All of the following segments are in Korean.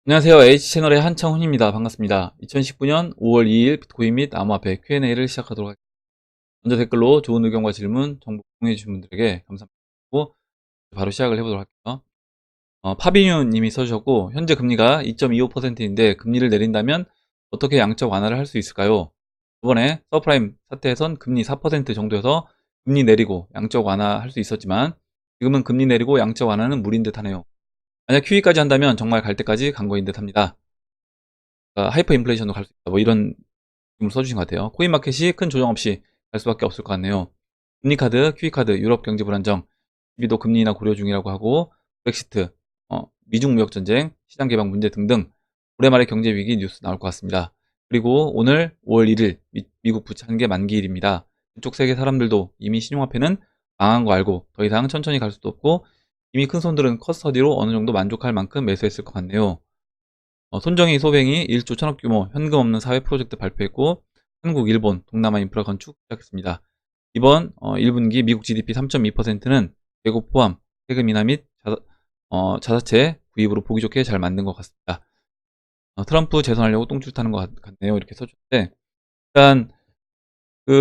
안녕하세요. H채널의 한창훈입니다. 반갑습니다. 2019년 5월 2일 비트코인 및 암호화폐 Q&A를 시작하도록 하겠습니다. 먼저 댓글로 좋은 의견과 질문, 정보 공유해 주신 분들에게 감사드리고 바로 시작을 해보도록 할게요. 파비뉴 님이 써주셨고, 현재 금리가 2.25%인데 금리를 내린다면 어떻게 양적 완화를 할 수 있을까요? 이번에 서프라임 사태에선 금리 4% 정도여서 금리 내리고 양적 완화할 수 있었지만 지금은 금리 내리고 양적 완화는 무리인 듯 하네요. 만약 QE까지 한다면 정말 갈 때까지 간 거인 듯 합니다. 하이퍼 인플레이션도 갈 수 있다. 뭐 이런 질문을 써주신 것 같아요. 코인마켓이 큰 조정 없이 갈 수밖에 없을 것 같네요. 금리카드, QE카드, 유럽 경제 불안정, 미도 금리 인하 고려 중이라고 하고, 브렉시트, 미중 무역 전쟁, 시장 개방 문제 등등 올해 말에 경제 위기 뉴스 나올 것 같습니다. 그리고 오늘 5월 1일 미국 부채 한계 만기일입니다. 그쪽 세계 사람들도 이미 신용화폐는 망한 거 알고 더 이상 천천히 갈 수도 없고 이미 큰 손들은 커스터디로 어느 정도 만족할 만큼 매수했을 것 같네요. 손정희 소뱅이 1조 1천억 규모 현금 없는 사회 프로젝트 발표했고 한국, 일본, 동남아 인프라 건축 시작했습니다. 이번 1분기 미국 GDP 3.2%는 외국 포함 세금 인하 및 자사체 구입으로 보기 좋게 잘 만든 것 같습니다. 트럼프 재선하려고 똥줄 타는 것 같네요. 이렇게 써주는데 일단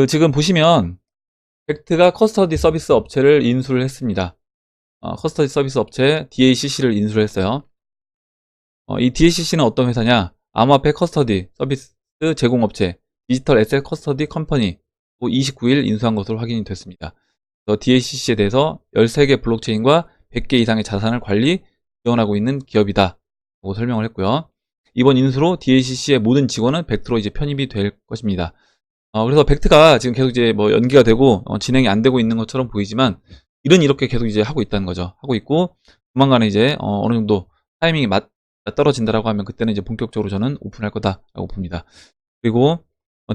지금 보시면 벡트가 커스터디 서비스 업체를 인수를 했습니다. 커스터디 서비스 업체 DACC를 인수를 했어요. 이 DACC는 어떤 회사냐? 암호화폐 커스터디 서비스 제공업체 디지털 에셋 커스터디 컴퍼니 29일 인수한 것으로 확인이 됐습니다. DACC에 대해서 13개 블록체인과 100개 이상의 자산을 관리, 지원하고 있는 기업이다 라고 설명을 했고요. 이번 인수로 DACC의 모든 직원은 벡트로 이제 편입이 될 것입니다. 그래서 벡트가 지금 계속 이제 뭐 연기가 되고 진행이 안 되고 있는 것처럼 보이지만 일은 이렇게 계속 이제 하고 있다는 거죠. 하고 있고 조만간에 이제 어느 정도 타이밍이 떨어진다라고 하면 그때는 이제 본격적으로 저는 오픈할 거다라고 봅니다. 그리고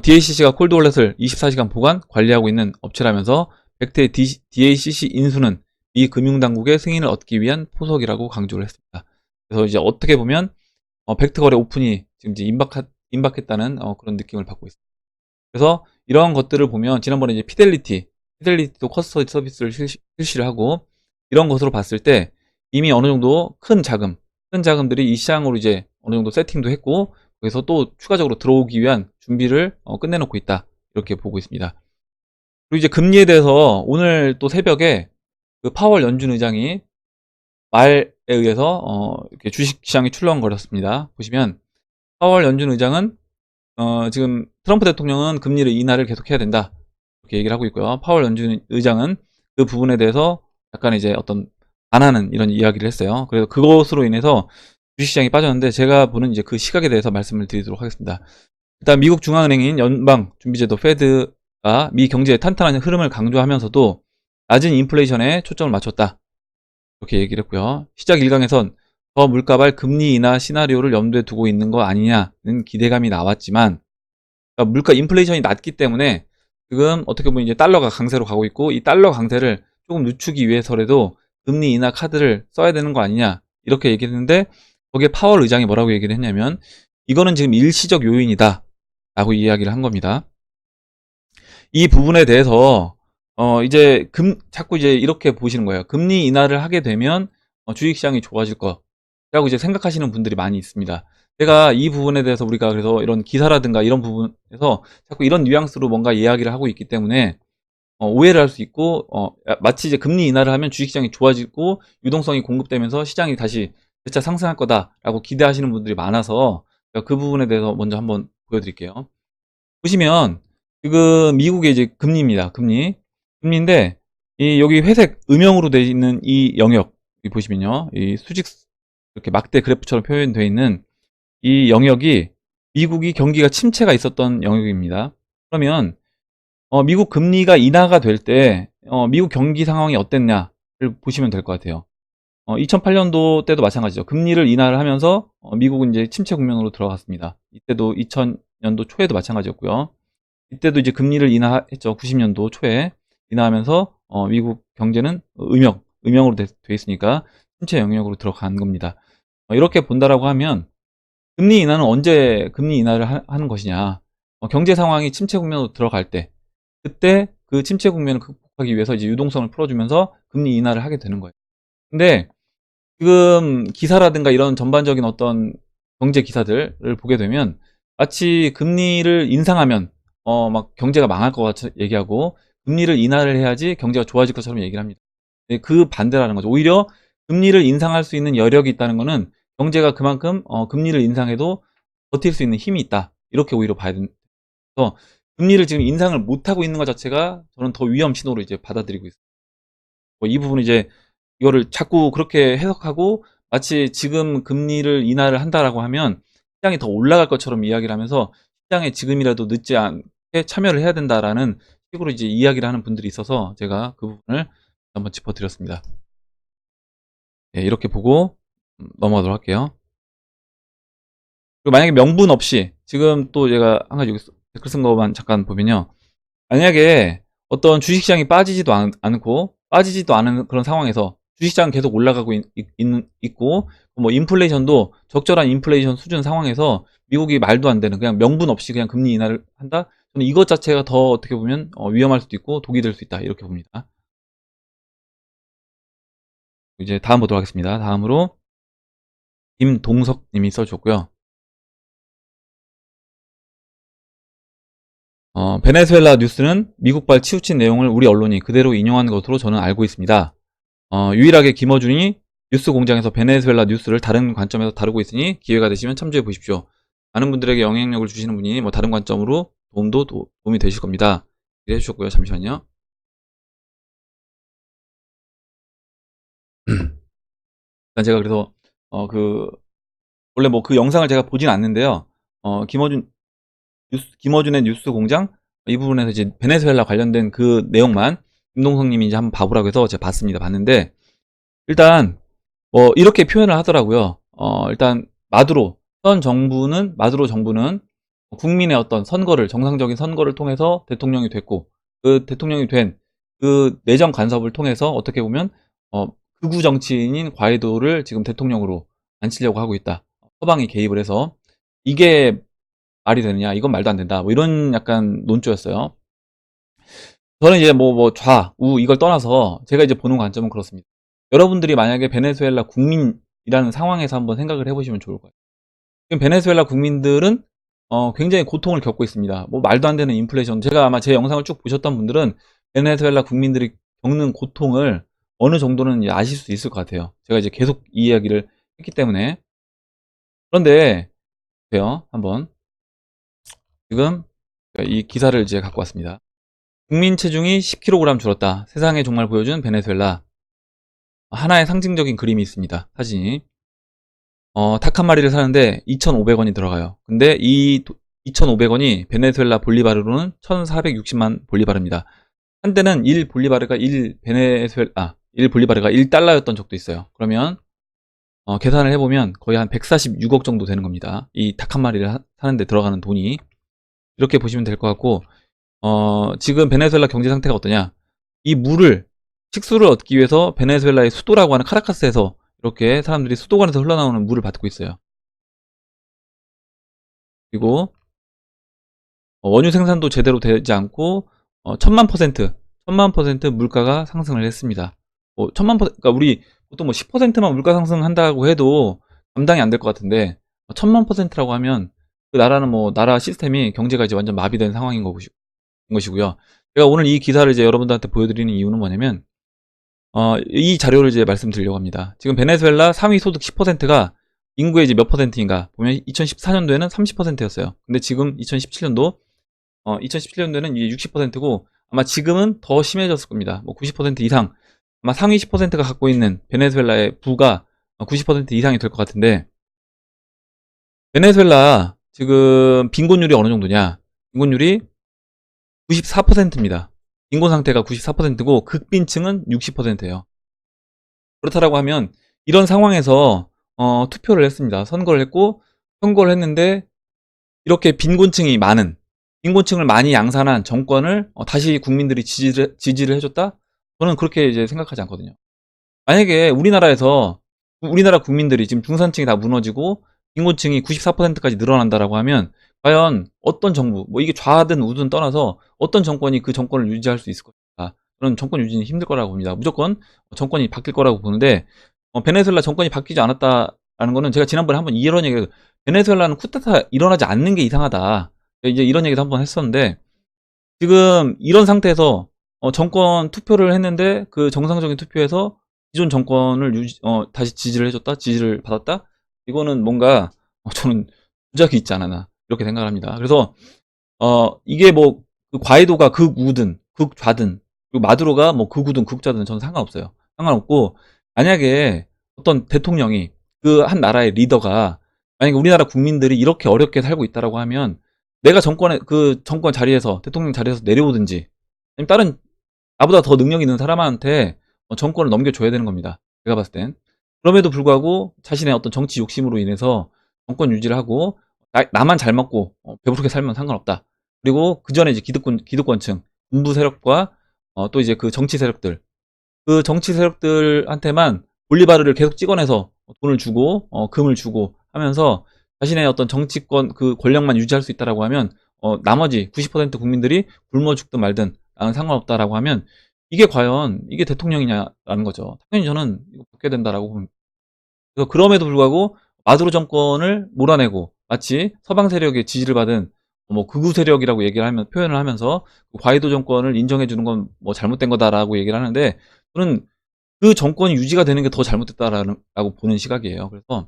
DACC가 콜드월렛을 24시간 보관 관리하고 있는 업체라면서 벡트의 DACC 인수는 미 금융당국의 승인을 얻기 위한 포석이라고 강조를 했습니다. 그래서 이제 어떻게 보면 벡트 거래 오픈이 지금 이제 임박했다는 그런 느낌을 받고 있습니다. 그래서 이런 것들을 보면 지난번에 이제 피델리티도 커스터디 서비스를 실시를 하고 이런 것으로 봤을 때 이미 어느 정도 큰 자금들이 이 시장으로 이제 어느 정도 세팅도 했고 그래서 또 추가적으로 들어오기 위한 준비를 끝내놓고 있다 이렇게 보고 있습니다. 그리고 이제 금리에 대해서 오늘 또 새벽에 그 파월 연준 의장이 말에 의해서 이렇게 주식시장이 출렁거렸습니다. 보시면 파월 연준 의장은 지금 트럼프 대통령은 금리를 인하를 계속해야 된다 이렇게 얘기를 하고 있고요. 파월 연준 의장은 그 부분에 대해서 약간 이제 어떤 반하는 이런 이야기를 했어요. 그래서 그것으로 인해서 주식시장이 빠졌는데 제가 보는 이제 그 시각에 대해서 말씀을 드리도록 하겠습니다. 일단 미국 중앙은행인 연방준비제도 페드가 미 경제의 탄탄한 흐름을 강조하면서도 낮은 인플레이션에 초점을 맞췄다 이렇게 얘기를 했고요. 시작 1강에선 더 물가발 금리 인하 시나리오를 염두에 두고 있는 거 아니냐는 기대감이 나왔지만 그러니까 물가 인플레이션이 낮기 때문에 지금 어떻게 보면 이제 달러가 강세로 가고 있고 이 달러 강세를 조금 늦추기 위해서라도 금리 인하 카드를 써야 되는 거 아니냐 이렇게 얘기했는데 거기에 파월 의장이 뭐라고 얘기를 했냐면 이거는 지금 일시적 요인이다 라고 이야기를 한 겁니다. 이 부분에 대해서 이제 자꾸 이제 이렇게 보시는 거예요. 금리 인하를 하게 되면 주식시장이 좋아질 거라고 이제 생각하시는 분들이 많이 있습니다. 제가 이 부분에 대해서 우리가 그래서 이런 기사라든가 이런 부분에서 자꾸 이런 뉘앙스로 뭔가 이야기를 하고 있기 때문에 오해를 할 수 있고 마치 이제 금리 인하를 하면 주식시장이 좋아지고 유동성이 공급되면서 시장이 다시 재차 상승할 거다라고 기대하시는 분들이 많아서 그 부분에 대해서 먼저 한번 보여드릴게요. 보시면 지금 미국의 이제 금리입니다. 금리인데 여기 회색 음영으로 되어 있는 이 영역 보시면요, 이 수직 이렇게 막대 그래프처럼 표현되어 있는 이 영역이 미국이 경기가 침체가 있었던 영역입니다. 그러면 미국 금리가 인하가 될 때 미국 경기 상황이 어땠냐를 보시면 될 것 같아요. 2008년도 때도 마찬가지죠. 금리를 인하를 하면서 미국은 이제 침체 국면으로 들어갔습니다. 이때도 2000년도 초에도 마찬가지였고요. 이때도 이제 금리를 인하했죠. 90년도 초에 인하하면서 미국 경제는 음영으로 돼 있으니까 침체 영역으로 들어간 겁니다. 이렇게 본다라고 하면 금리 인하는 언제 금리 인하를 하는 것이냐? 경제 상황이 침체 국면으로 들어갈 때 그때 그 침체 국면을 극복하기 위해서 이제 유동성을 풀어주면서 금리 인하를 하게 되는 거예요. 근데 지금 기사라든가 이런 전반적인 어떤 경제 기사들을 보게 되면 마치 금리를 인상하면 막 경제가 망할 것 같이 얘기하고 금리를 인하를 해야지 경제가 좋아질 것처럼 얘기를 합니다. 그 반대라는 거죠. 오히려 금리를 인상할 수 있는 여력이 있다는 거는 경제가 그만큼 금리를 인상해도 버틸 수 있는 힘이 있다. 이렇게 오히려 봐야 된다. 그래서 금리를 지금 인상을 못하고 있는 것 자체가 저는 더 위험 신호로 이제 받아들이고 있어요. 이 부분은 이제 이거를 자꾸 그렇게 해석하고 마치 지금 금리를 인하를 한다라고 하면 시장이 더 올라갈 것처럼 이야기를 하면서 시장에 지금이라도 늦지 않게 참여를 해야 된다라는 식으로 이제 이야기를 하는 분들이 있어서 제가 그 부분을 한번 짚어드렸습니다. 예, 이렇게 보고 넘어가도록 할게요. 그리고 만약에 명분 없이 지금 또 제가 한 가지 여기 댓글 쓴 거만 잠깐 보면요. 만약에 어떤 주식시장이 빠지지도 않고 빠지지도 않은 그런 상황에서 주식시장은 계속 올라가고 있고 뭐 인플레이션도 적절한 인플레이션 수준 상황에서 미국이 말도 안 되는 그냥 명분 없이 그냥 금리 인하를 한다? 저는 이것 자체가 더 어떻게 보면 위험할 수도 있고 독이 될 수 있다 이렇게 봅니다. 이제 다음 보도록 하겠습니다. 다음으로 김동석 님이 써주셨고요. 베네수엘라 뉴스는 미국발 치우친 내용을 우리 언론이 그대로 인용한 것으로 저는 알고 있습니다. 유일하게 김어준이 뉴스 공장에서 베네수엘라 뉴스를 다른 관점에서 다루고 있으니 기회가 되시면 참조해 보십시오. 많은 분들에게 영향력을 주시는 분이 뭐 다른 관점으로 도움이 되실 겁니다. 기대해 주셨고요. 잠시만요. 일단 제가 그래서 원래 뭐 그 영상을 제가 보진 않는데요. 김어준의 뉴스 공장 이 부분에서 이제 베네수엘라 관련된 그 내용만 김동성님이 이제 한번 봐보라고 해서 제가 봤는데 일단 이렇게 표현을 하더라고요. 일단 마두로 정부는 국민의 어떤 정상적인 선거를 통해서 대통령이 됐고 그 대통령이 된 그 내정 간섭을 통해서 어떻게 보면 극우 정치인인 과이도를 지금 대통령으로 앉히려고 하고 있다. 서방이 개입을 해서 이게 말이 되느냐? 이건 말도 안 된다. 뭐 이런 약간 논조였어요. 저는 이제 뭐 좌우 이걸 떠나서 제가 이제 보는 관점은 그렇습니다. 여러분들이 만약에 베네수엘라 국민이라는 상황에서 한번 생각을 해보시면 좋을 거예요. 지금 베네수엘라 국민들은 굉장히 고통을 겪고 있습니다. 뭐 말도 안 되는 인플레이션. 제가 아마 제 영상을 쭉 보셨던 분들은 베네수엘라 국민들이 겪는 고통을 어느 정도는 이제 아실 수 있을 것 같아요. 제가 이제 계속 이 이야기를 했기 때문에. 그런데 보세요. 한번 지금 이 기사를 이제 갖고 왔습니다. 국민 체중이 10kg 줄었다. 세상에 정말 보여준 베네수엘라. 하나의 상징적인 그림이 있습니다. 사진이. 닭 한 마리를 사는데 2,500원이 들어가요. 근데 이 2,500원이 베네수엘라 볼리바르로는 1,460만 볼리바르입니다. 한때는 1 볼리바르가 1달러였던 적도 있어요. 그러면 계산을 해보면 거의 한 146억 정도 되는 겁니다. 이 닭 한 마리를 사는데 들어가는 돈이. 이렇게 보시면 될 것 같고 지금 베네수엘라 경제 상태가 어떠냐? 이 식수를 얻기 위해서 베네수엘라의 수도라고 하는 카라카스에서 이렇게 사람들이 수도관에서 흘러나오는 물을 받고 있어요. 그리고 원유 생산도 제대로 되지 않고 1000만 퍼센트 물가가 상승을 했습니다. 1000만%, 그러니까 우리 보통 뭐 10%만 물가 상승한다고 해도 감당이 안 될 것 같은데 1000만%라고 하면 그 나라는 뭐 나라 시스템이 경제가 이제 완전 마비된 상황인 것이고요. 제가 오늘 이 기사를 이제 여러분들한테 보여드리는 이유는 뭐냐면 이 자료를 이제 말씀드리려고 합니다. 지금 베네수엘라 상위 소득 10%가 인구의 이제 몇 퍼센트인가 보면 2014년도에는 30%였어요. 근데 지금 2017년도에는 이제 60%고 아마 지금은 더 심해졌을 겁니다. 뭐 90% 이상 아마 상위 10%가 갖고 있는 베네수엘라의 부가 90% 이상이 될 것 같은데 베네수엘라 지금 빈곤율이 어느 정도냐? 빈곤율이 94%입니다. 빈곤 상태가 94%고 극빈층은 60%예요. 그렇다라고 하면 이런 상황에서 투표를 했습니다. 선거를 했는데 이렇게 빈곤층을 많이 양산한 정권을 다시 국민들이 지지를 해줬다? 저는 그렇게 이제 생각하지 않거든요. 만약에 우리나라 국민들이 지금 중산층이 다 무너지고 빈곤층이 94%까지 늘어난다라고 하면 과연 어떤 정부, 뭐 이게 좌든 우든 떠나서 어떤 정권이 그 정권을 유지할 수 있을 것인가. 저는 정권 유지는 힘들 거라고 봅니다. 무조건 정권이 바뀔 거라고 보는데, 베네수엘라 정권이 바뀌지 않았다라는 거는 제가 지난번에 한번 이런 얘기를, 베네수엘라는 쿠데타 일어나지 않는 게 이상하다. 이제 이런 얘기도 한번 했었는데, 지금 이런 상태에서 정권 투표를 했는데 그 정상적인 투표에서 기존 정권을 다시 지지를 해줬다? 지지를 받았다? 이거는 뭔가 저는 조작이 있지 않았나 이렇게 생각을 합니다. 그래서 이게 뭐 그 과이도가 극우든 극좌든 그리고 마두로가 뭐 극우든 극좌든 저는 상관없어요. 상관없고 만약에 어떤 대통령이 그 한 나라의 리더가 만약에 우리나라 국민들이 이렇게 어렵게 살고 있다라고 하면 내가 그 정권 자리에서 대통령 자리에서 내려오든지 아니면 다른 나보다 더 능력 있는 사람한테 정권을 넘겨줘야 되는 겁니다. 제가 봤을 땐. 그럼에도 불구하고 자신의 어떤 정치 욕심으로 인해서 정권 유지를 하고 나만 잘 먹고 배부르게 살면 상관없다. 그리고 그 전에 이제 기득권층, 군부 세력과 또 이제 그 정치 세력들, 그 정치 세력들한테만 볼리바르를 계속 찍어내서 돈을 주고 금을 주고 하면서 자신의 어떤 정치권 그 권력만 유지할 수 있다라고 하면 나머지 90% 국민들이 굶어 죽든 말든 나는 상관없다라고 하면 이게 과연 이게 대통령이냐라는 거죠. 당연히 저는 이거 바뀌어야 된다라고 봅니다. 그래서 그럼에도 불구하고 마두로 정권을 몰아내고 마치 서방 세력의 지지를 받은 뭐 극우 세력이라고 얘기를 하면 표현을 하면서 그 과이도 정권을 인정해 주는 건 뭐 잘못된 거다라고 얘기를 하는데 저는 그 정권이 유지가 되는 게 더 잘못됐다라고 보는 시각이에요. 그래서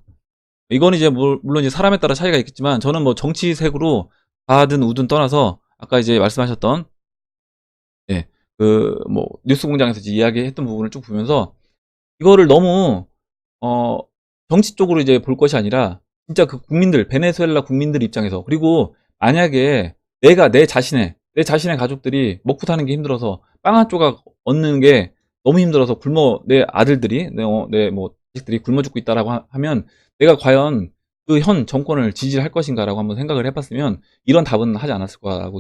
이건 이제 물론 이제 사람에 따라 차이가 있겠지만 저는 뭐 정치색으로 좌든 우든 떠나서 아까 이제 말씀하셨던 예, 그 뭐 뉴스 공장에서 이제 이야기했던 부분을 쭉 보면서 이거를 너무 어 정치 쪽으로 이제 볼 것이 아니라 진짜 그 국민들 베네수엘라 국민들 입장에서 그리고 만약에 내가 내 자신의 가족들이 먹고 사는 게 힘들어서 빵 한 조각 얻는 게 너무 힘들어서 내 아들들이 내 뭐 자식들이 굶어 죽고 있다라고 하면 내가 과연 그 현 정권을 지지할 것인가라고 한번 생각을 해봤으면 이런 답은 하지 않았을 거라고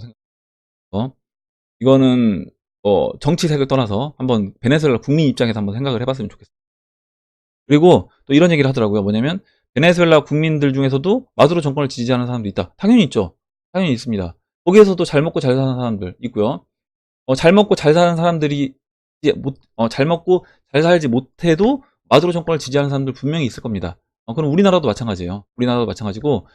생각해요. 이거는 정치색을 떠나서 한번 베네수엘라 국민 입장에서 한번 생각을 해봤으면 좋겠어요. 그리고 또 이런 얘기를 하더라고요. 뭐냐면 베네수엘라 국민들 중에서도 마두로 정권을 지지하는 사람도 있다. 당연히 있죠. 당연히 있습니다. 거기에서도 잘 먹고 잘 사는 사람들 있고요. 잘 먹고 잘 사는 사람들이 잘 먹고 잘 살지 못해도 마두로 정권을 지지하는 사람들 분명히 있을 겁니다. 그럼 우리나라도 마찬가지예요. 우리나라도 마찬가지고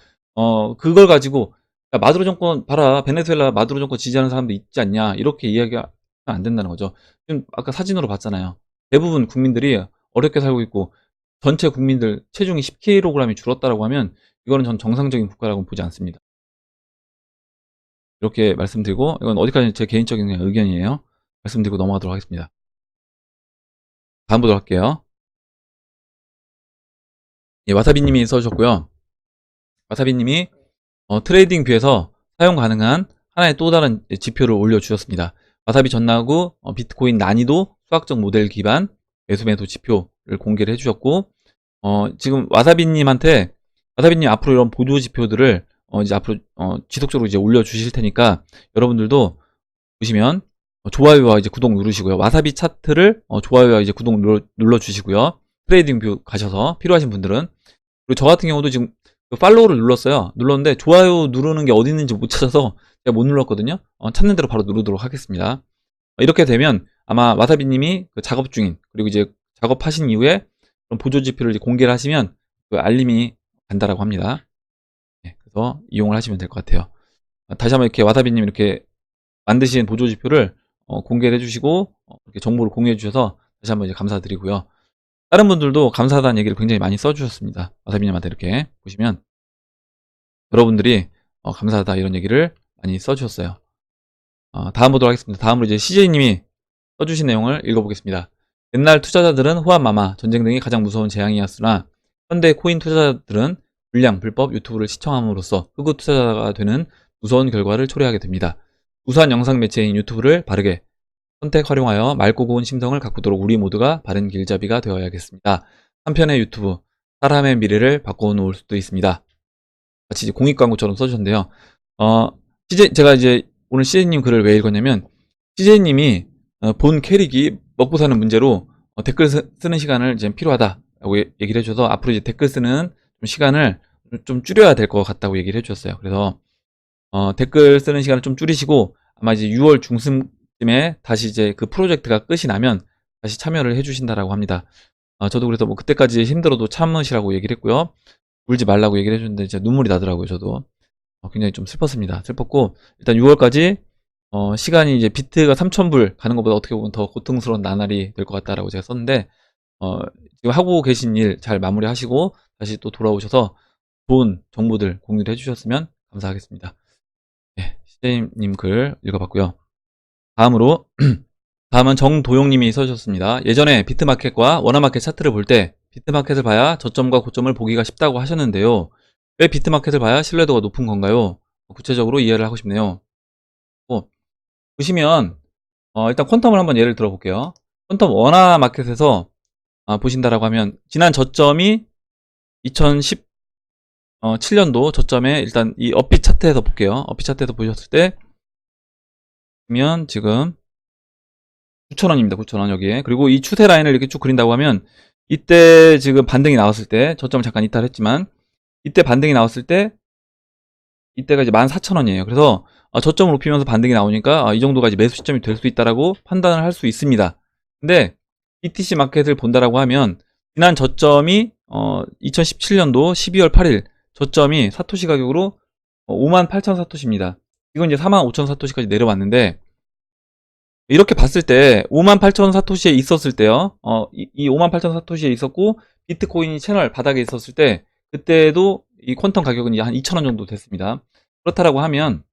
그걸 가지고 야, 마두로 정권 봐라 베네수엘라 마두로 정권 지지하는 사람도 있지 않냐 이렇게 이야기가 안 된다는 거죠. 지금 아까 사진으로 봤잖아요. 대부분 국민들이 어렵게 살고 있고 전체 국민들 체중이 10kg이 줄었다라고 하면 이거는 전 정상적인 국가라고 보지 않습니다. 이렇게 말씀드리고 이건 어디까지 제 개인적인 그냥 의견이에요. 말씀드리고 넘어가도록 하겠습니다. 다음 보도록 할게요. 예, 와사비님이 써주셨고요. 와사비님이 트레이딩 뷰에서 사용 가능한 하나의 또 다른 지표를 올려주셨습니다. 와사비 전나구 비트코인 난이도 수학적 모델 기반 매수 지표를 공개를 해주셨고 지금 와사비님 앞으로 이런 보조 지표들을 이제 앞으로 지속적으로 이제 올려주실 테니까 여러분들도 보시면 좋아요와 이제 구독 누르시고요. 와사비 차트를 좋아요와 이제 구독 눌러주시고요. 트레이딩 뷰 가셔서 필요하신 분들은 그리고 저 같은 경우도 지금 그 팔로우를 눌렀어요. 눌렀는데 좋아요 누르는 게 어디 있는지 못 찾아서 제가 못 눌렀거든요. 찾는 대로 바로 누르도록 하겠습니다. 이렇게 되면 아마 와사비님이 그 작업 중인 그리고 이제 작업하신 이후에 그런 보조 지표를 이제 공개를 하시면 그 알림이 간다라고 합니다. 네, 그래서 이용을 하시면 될 것 같아요. 다시 한번 이렇게 와사비님 이렇게 만드신 보조 지표를 공개를 해주시고 이렇게 정보를 공유해 주셔서 다시 한번 이제 감사드리고요. 다른 분들도 감사하다는 얘기를 굉장히 많이 써주셨습니다. 와사비님한테 이렇게 보시면 여러분들이 감사하다 이런 얘기를 많이 써주셨어요. 다음 보도록 하겠습니다. 다음으로 이제 CJ님이 써주신 내용을 읽어보겠습니다. 옛날 투자자들은 호환마마, 전쟁 등이 가장 무서운 재앙이었으나 현대 코인 투자자들은 불량, 불법 유튜브를 시청함으로써 흑우 투자자가 되는 무서운 결과를 초래하게 됩니다. 우수한 영상 매체인 유튜브를 바르게 선택 활용하여 맑고 고운 심성을 가꾸도록 우리 모두가 바른 길잡이가 되어야겠습니다. 한편의 유튜브, 사람의 미래를 바꿔놓을 수도 있습니다. 마치 이제 공익 광고처럼 써주셨는데요. 제가 이제 오늘 CJ님 글을 왜 읽었냐면 CJ님이 본 캐릭이 먹고 사는 문제로 댓글 쓰는 시간을 이제 필요하다라고 얘기를 해줘서 앞으로 이제 댓글 쓰는 시간을 좀 줄여야 될 것 같다고 얘기를 해주셨어요. 그래서 댓글 쓰는 시간을 좀 줄이시고 아마 이제 6월 중순쯤에 다시 이제 그 프로젝트가 끝이 나면 다시 참여를 해주신다라고 합니다. 저도 그래서 뭐 그때까지 힘들어도 참으시라고 얘기를 했고요. 울지 말라고 얘기를 해줬는데 진짜 눈물이 나더라고요. 저도 굉장히 좀 슬펐습니다. 슬펐고 일단 6월까지 시간이 이제 비트가 3,000불 가는 것보다 어떻게 보면 더 고통스러운 나날이 될 것 같다라고 제가 썼는데 지금 하고 계신 일 잘 마무리하시고 다시 또 돌아오셔서 좋은 정보들 공유를 해주셨으면 감사하겠습니다. 네, 시제님 글 읽어봤고요. 다음으로 다음은 정도용님이 써주셨습니다. 예전에 비트마켓과 워너마켓 차트를 볼 때 비트마켓을 봐야 저점과 고점을 보기가 쉽다고 하셨는데요. 왜 비트마켓을 봐야 신뢰도가 높은 건가요? 구체적으로 이해를 하고 싶네요. 보시면 일단 퀀텀을 한번 예를 들어 볼게요. 퀀텀 워너마켓에서 보신다라고 하면 지난 저점이 2017년도 저점에 일단 이 업빛 차트에서 볼게요. 업빛 차트에서 보셨을 때 보면 지금 9,000원입니다. 9,000원 여기에. 그리고 이 추세 라인을 이렇게 쭉 그린다고 하면 이때 지금 반등이 나왔을 때 저점 잠깐 이탈했지만 이때 반등이 나왔을 때 이때가 이제 14,000원이에요. 그래서 저점을 높이면서 반등이 나오니까 이 정도가 이제 매수 시점이 될 수 있다라고 판단을 할 수 있습니다. 근데 BTC 마켓을 본다라고 하면 지난 저점이 2017년도 12월 8일 저점이 사토시 가격으로 58,000 사토시입니다. 이건 이제 45,000 사토시까지 내려왔는데 이렇게 봤을 때 58,000 사토시에 있었을 때요. 이 58,000 사토시에 있었고 비트코인이 채널 바닥에 있었을 때 그때도 이 퀀텀 가격은 이제 한 2,000원 정도 됐습니다. 그렇다라고 하면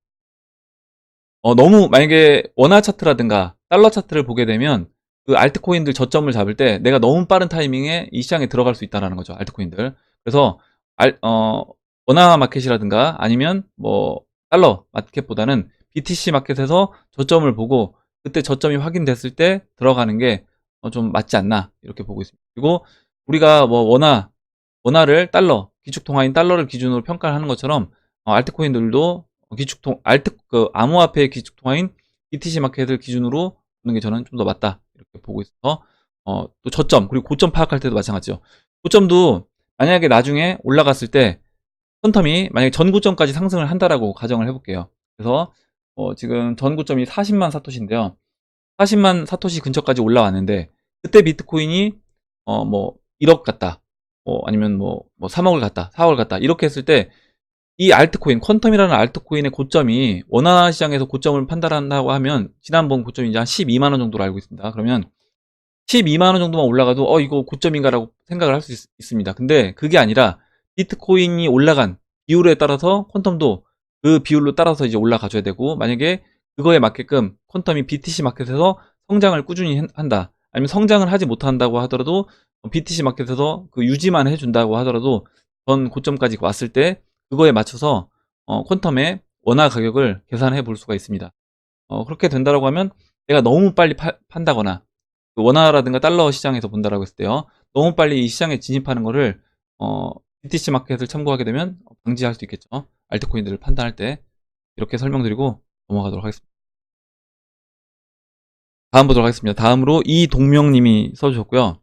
너무 만약에 원화 차트라든가 달러 차트를 보게 되면 그 알트코인들 저점을 잡을 때 내가 너무 빠른 타이밍에 이 시장에 들어갈 수 있다는 거죠. 알트코인들. 그래서 원화 마켓이라든가 아니면 뭐 달러 마켓보다는 BTC 마켓에서 저점을 보고 그때 저점이 확인됐을 때 들어가는 게 좀 맞지 않나 이렇게 보고 있습니다. 그리고 우리가 뭐 원화를 달러, 기축통화인 달러를 기준으로 평가를 하는 것처럼 알트코인들도 암호화폐 기축통화인 BTC 마켓을 기준으로 보는 게 저는 좀 더 맞다 이렇게 보고 있어서 또 저점 그리고 고점 파악할 때도 마찬가지죠. 고점도 만약에 나중에 올라갔을 때 퀀텀이 만약에 전 고점까지 상승을 한다라고 가정을 해볼게요. 그래서 지금 전 고점이 40만 사토시인데요. 40만 사토시 근처까지 올라왔는데 그때 비트코인이 뭐 1억 갔다 아니면 뭐 3억을 갔다 4억을 갔다 이렇게 했을 때 이 알트코인 퀀텀이라는 알트코인의 고점이 원화 시장에서 고점을 판단한다고 하면 지난번 고점이 이제 한 12만원 정도로 알고 있습니다. 그러면 12만원 정도만 올라가도 이거 고점인가라고 생각을 할 수 있습니다. 근데 그게 아니라 비트코인이 올라간 비율에 따라서 퀀텀도 그 비율로 따라서 이제 올라가줘야 되고 만약에 그거에 맞게끔 퀀텀이 BTC 마켓에서 성장을 꾸준히 한다 아니면 성장을 하지 못한다고 하더라도 BTC 마켓에서 그 유지만 해준다고 하더라도 전 고점까지 왔을 때 그거에 맞춰서 퀀텀의 원화 가격을 계산해 볼 수가 있습니다. 그렇게 된다고 하면 내가 너무 빨리 판다거나 원화라든가 달러 시장에서 본다라고 했을 때요. 너무 빨리 이 시장에 진입하는 거를 BTC 마켓을 참고하게 되면 방지할 수 있겠죠. 알트코인들을 판단할 때 이렇게 설명드리고 넘어가도록 하겠습니다. 다음 보도록 하겠습니다. 다음으로 이동명님이 써주셨고요.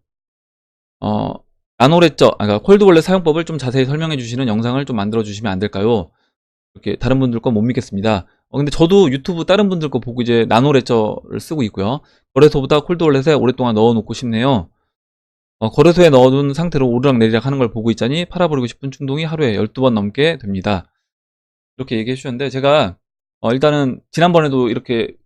나노레저, 그러니까 콜드월렛 사용법을 좀 자세히 설명해 주시는 영상을 좀 만들어 주시면 안 될까요? 이렇게 다른 분들 거 못 믿겠습니다. 근데 저도 유튜브 다른 분들 거 보고 이제 나노레저를 쓰고 있고요. 거래소보다 콜드월렛에 오랫동안 넣어놓고 싶네요. 거래소에 넣어둔 상태로 오르락내리락 하는 걸 보고 있자니 팔아버리고 싶은 충동이 하루에 12번 넘게 됩니다. 이렇게 얘기해 주셨는데 제가 일단은 지난번에도 이렇게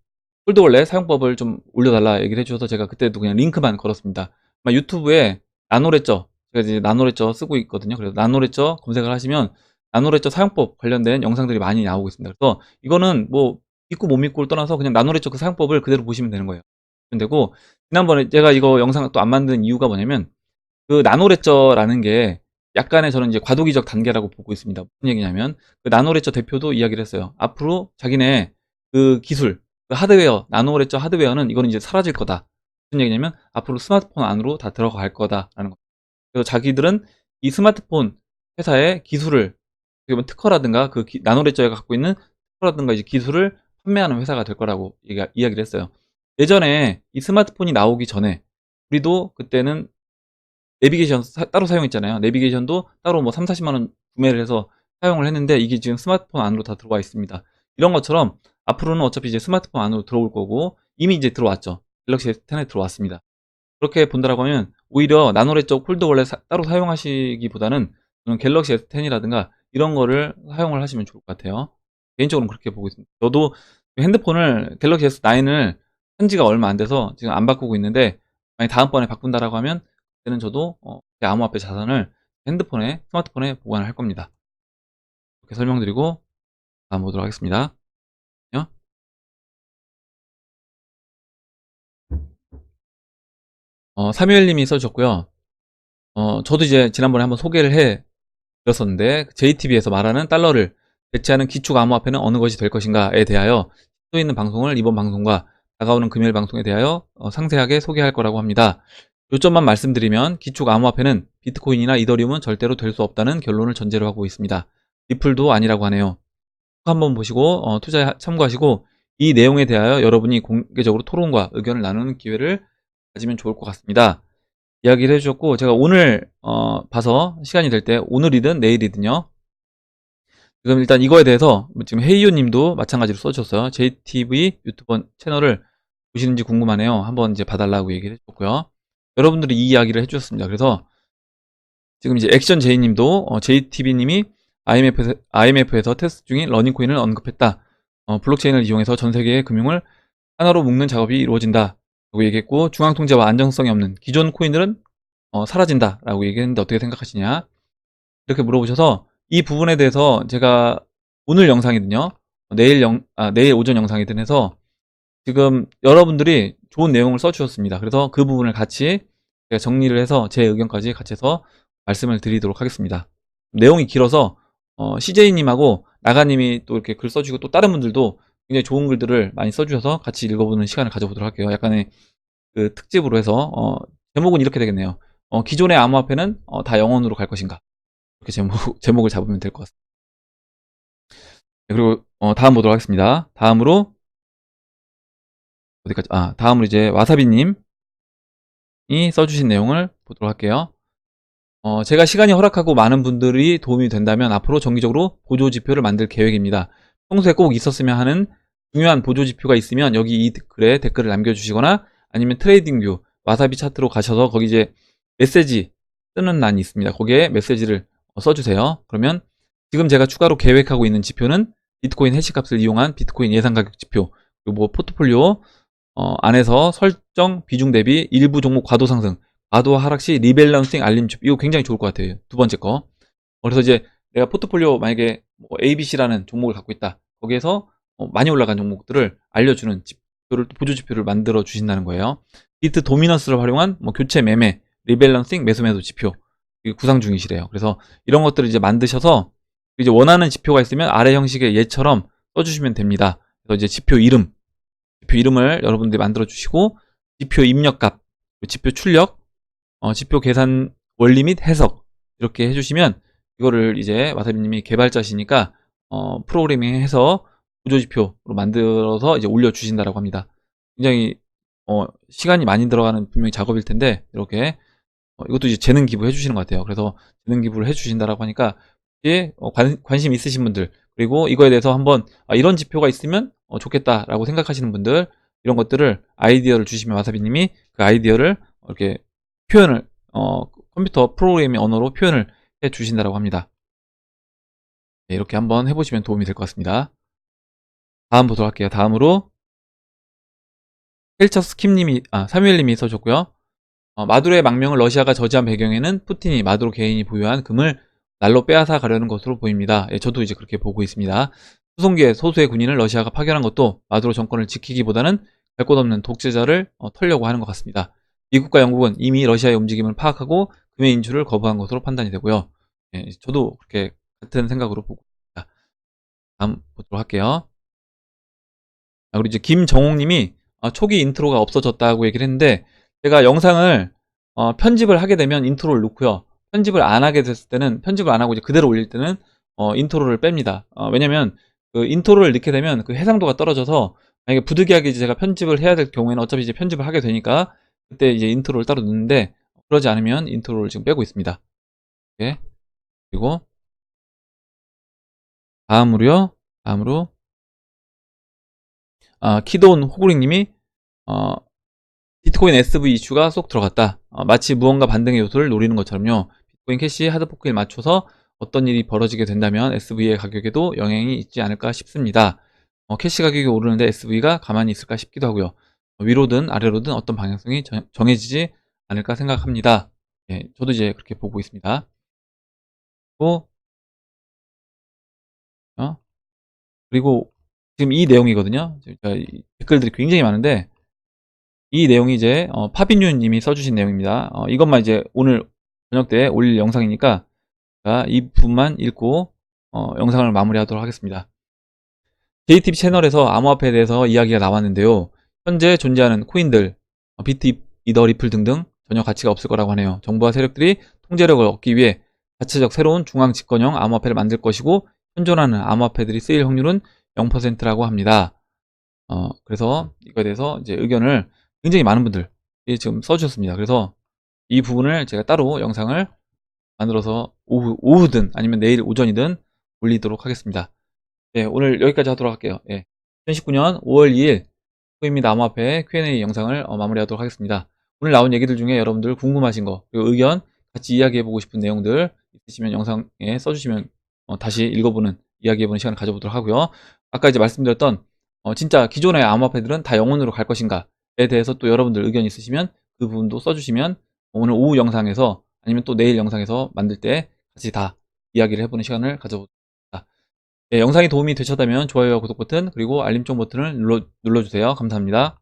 콜드월렛 사용법을 좀 올려달라 얘기를 해주셔서 제가 그때도 그냥 링크만 걸었습니다. 유튜브에 나노레저, 제가 이제 나노레저 쓰고 있거든요. 그래서 나노레저 검색을 하시면 나노레저 사용법 관련된 영상들이 많이 나오고 있습니다. 그래서 이거는 뭐 믿고 못 믿고를 떠나서 그냥 나노레저 그 사용법을 그대로 보시면 되는 거예요. 되고 지난번에 제가 이거 영상 또 안 만든 이유가 뭐냐면 그 나노레저라는 게 약간의 저는 이제 과도기적 단계라고 보고 있습니다. 무슨 얘기냐면 그 나노레저 대표도 이야기를 했어요. 앞으로 자기네 그 기술, 그 하드웨어, 나노레저 하드웨어는 이거는 이제 사라질 거다. 무슨 얘기냐면 앞으로 스마트폰 안으로 다 들어갈 거다라는 거. 그래서 자기들은 이 스마트폰 회사의 기술을 특허라든가 그 나노레저가 갖고 있는 특허라든가 이제 기술을 판매하는 회사가 될 거라고 이야기를 했어요. 예전에 이 스마트폰이 나오기 전에 우리도 그때는 내비게이션 따로 사용했잖아요. 내비게이션도 따로 뭐 3, 40만 원 구매를 해서 사용을 했는데 이게 지금 스마트폰 안으로 다 들어와 있습니다. 이런 것처럼 앞으로는 어차피 이제 스마트폰 안으로 들어올 거고 이미 이제 들어왔죠. 갤럭시 S10에 들어왔습니다. 그렇게 본다라고 하면 오히려 나노레 쪽 폴더 원래 따로 사용하시기보다는 저는 갤럭시 S10이라든가 이런 거를 사용을 하시면 좋을 것 같아요. 개인적으로는 그렇게 보고 있습니다. 저도 핸드폰을 갤럭시 S9을 산 지가 얼마 안 돼서 지금 안 바꾸고 있는데 만약 다음번에 바꾼다라고 하면 그때는 저도 제 암호화폐 자산을 핸드폰에 스마트폰에 보관을 할 겁니다. 이렇게 설명드리고 다음 보도록 하겠습니다. 사무엘님이 써주셨고요. 저도 이제 지난번에 한번 소개를 해 드렸었는데 JTB에서 말하는 달러를 대체하는 기축 암호화폐는 어느 것이 될 것인가에 대하여 또 있는 방송을 이번 방송과 다가오는 금요일 방송에 대하여 상세하게 소개할 거라고 합니다. 요점만 말씀드리면 기축 암호화폐는 비트코인이나 이더리움은 절대로 될 수 없다는 결론을 전제로 하고 있습니다. 리플도 아니라고 하네요. 한번 보시고 투자에 참고하시고 이 내용에 대하여 여러분이 공개적으로 토론과 의견을 나누는 기회를 가지면 좋을 것 같습니다. 이야기를 해주셨고 제가 오늘 봐서 시간이 될 때 오늘이든 내일이든요. 지금 일단 이거에 대해서 지금 헤이요 님도 마찬가지로 써주셨어요. JTV 유튜버 채널을 보시는지 궁금하네요. 한번 이제 봐달라고 얘기를 해줬고요. 여러분들이 이 이야기를 해주셨습니다. 그래서 지금 이제 액션 제이 님도 JTV 님이 IMF에서 테스트 중인 러닝코인을 언급했다. 블록체인을 이용해서 전 세계의 금융을 하나로 묶는 작업이 이루어진다. 라고 얘기했고 중앙통제와 안정성이 없는 기존 코인들은 사라진다. 라고 얘기했는데 어떻게 생각하시냐? 이렇게 물어보셔서 이 부분에 대해서 제가 오늘 영상이든요. 내일 오전 영상이든 해서 지금 여러분들이 좋은 내용을 써주셨습니다. 그래서 그 부분을 같이 제가 정리를 해서 제 의견까지 같이 해서 말씀을 드리도록 하겠습니다. 내용이 길어서 CJ님하고 나가님이 또 이렇게 글 써주고 또 다른 분들도 굉장히 좋은 글들을 많이 써주셔서 같이 읽어보는 시간을 가져보도록 할게요. 약간의 그 특집으로 해서 제목은 이렇게 되겠네요. 기존의 암호화폐는 다 영원으로 갈 것인가? 이렇게 제목을 잡으면 될 것 같습니다. 네, 그리고 다음 보도록 하겠습니다. 다음으로 어디까지? 다음으로 이제 와사비님이 써주신 내용을 보도록 할게요. 제가 시간이 허락하고 많은 분들이 도움이 된다면 앞으로 정기적으로 보조지표를 만들 계획입니다. 평소에 꼭 있었으면 하는 중요한 보조지표가 있으면 여기 이 글에 댓글을 남겨주시거나 아니면 트레이딩뷰, 와사비 차트로 가셔서 거기 이제 메시지 쓰는欄이 있습니다. 거기에 메시지를 써주세요. 그러면 지금 제가 추가로 계획하고 있는 지표는 비트코인 해시값을 이용한 비트코인 예상가격 지표, 그리고 뭐 포트폴리오 안에서 설정 비중 대비 일부 종목 과도 상승, 과도 하락 시 리밸런싱 알림 지표. 이거 굉장히 좋을 것 같아요. 두 번째 거. 그래서 이제 내가 포트폴리오 만약에 뭐 ABC라는 종목을 갖고 있다. 거기에서 많이 올라간 종목들을 알려주는 지표를, 보조 지표를 만들어 주신다는 거예요. 비트 도미넌스를 활용한 뭐 교체 매매, 리밸런싱 매수 매도 지표 구상 중이시래요. 그래서 이런 것들을 이제 만드셔서 이제 원하는 지표가 있으면 아래 형식의 얘처럼 써주시면 됩니다. 그래서 이제 지표 이름을 여러분들이 만들어 주시고 지표 입력값, 지표 출력, 지표 계산 원리 및 해석 이렇게 해주시면 이거를 이제 와사비님이 개발자시니까 프로그래밍해서 구조지표로 만들어서 이제 올려주신다라고 합니다. 굉장히 시간이 많이 들어가는 분명히 작업일 텐데 이렇게 이것도 이제 재능 기부 해주시는 것 같아요. 그래서 재능 기부를 해주신다라고 하니까 이제 관심 있으신 분들 그리고 이거에 대해서 한번 이런 지표가 있으면 좋겠다라고 생각하시는 분들 이런 것들을 아이디어를 주시면 와사비님이 그 아이디어를 이렇게 표현을 컴퓨터 프로그래밍 언어로 표현을 해 주신다라고 합니다. 네, 이렇게 한번 해보시면 도움이 될 것 같습니다. 다음 보도록 할게요. 다음으로 헬처 스킴님이 사무엘님이 써줬고요. 마두로의 망명을 러시아가 저지한 배경에는 푸틴이 마두로 개인이 보유한 금을 날로 빼앗아 가려는 것으로 보입니다. 예, 저도 이제 그렇게 보고 있습니다. 수송기에 소수의 군인을 러시아가 파견한 것도 마두로 정권을 지키기보다는 갈 곳 없는 독재자를 털려고 하는 것 같습니다. 미국과 영국은 이미 러시아의 움직임을 파악하고 금의 인출을 거부한 것으로 판단이 되고요. 예, 저도 그렇게 같은 생각으로 보고 있습니다. 다음 보도록 할게요. 그리고 이제 김정옥님이 초기 인트로가 없어졌다고 얘기를 했는데 제가 영상을 편집을 하게 되면 인트로를 넣고요. 편집을 안 하게 됐을 때는 편집을 안 하고 이제 그대로 올릴 때는 인트로를 뺍니다. 왜냐면 그 인트로를 넣게 되면 그 해상도가 떨어져서 만약에 부득이하게 이제 제가 편집을 해야 될 경우에는 어차피 이제 편집을 하게 되니까 그때 이제 인트로를 따로 넣는데 그러지 않으면 인트로를 지금 빼고 있습니다. 예. 그리고 다음으로 키돈 호구링님이 비트코인 SV 이슈가 쏙 들어갔다. 마치 무언가 반등의 요소를 노리는 것처럼요. 비트코인 캐시 하드포크에 맞춰서 어떤 일이 벌어지게 된다면 SV의 가격에도 영향이 있지 않을까 싶습니다. 캐시 가격이 오르는데 SV가 가만히 있을까 싶기도 하고요. 위로든 아래로든 어떤 방향성이 정해지지 않을까 생각합니다. 예, 저도 이제 그렇게 보고 있습니다. 또, 그리고 지금 이 내용이거든요. 댓글들이 굉장히 많은데 이 내용이 이제 파비뉴 님이 써주신 내용입니다. 이것만 이제 오늘 저녁 때 올릴 영상이니까 이 부분만 읽고 영상을 마무리하도록 하겠습니다. JTB 채널에서 암호화폐에 대해서 이야기가 나왔는데요. 현재 존재하는 코인들, 비트, 이더, 리플 등등 전혀 가치가 없을 거라고 하네요. 정부와 세력들이 통제력을 얻기 위해 자체적 새로운 중앙 집권형 암호화폐를 만들 것이고 현존하는 암호화폐들이 쓰일 확률은 0%라고 합니다. 그래서 이거에 대해서 이제 의견을 굉장히 많은 분들이 지금 써주셨습니다. 그래서 이 부분을 제가 따로 영상을 만들어서 오후든 아니면 내일 오전이든 올리도록 하겠습니다. 네, 오늘 여기까지 하도록 할게요. 예. 2019년 5월 2일 코인및 암호화폐 Q&A 영상을 마무리하도록 하겠습니다. 오늘 나온 얘기들 중에 여러분들 궁금하신 거 그리고 의견 같이 이야기해보고 싶은 내용들 있으시면 영상에 써주시면 다시 읽어보는 이야기해보는 시간을 가져보도록 하고요. 아까 이제 말씀드렸던 진짜 기존의 암호화폐들은 다 영원으로 갈 것인가에 대해서 또 여러분들 의견 있으시면 그 부분도 써주시면 오늘 오후 영상에서 아니면 또 내일 영상에서 만들 때 같이 다 이야기를 해보는 시간을 가져보도록 하겠습니다. 네, 영상이 도움이 되셨다면 좋아요와 구독 버튼 그리고 알림종 버튼을 눌러주세요. 감사합니다.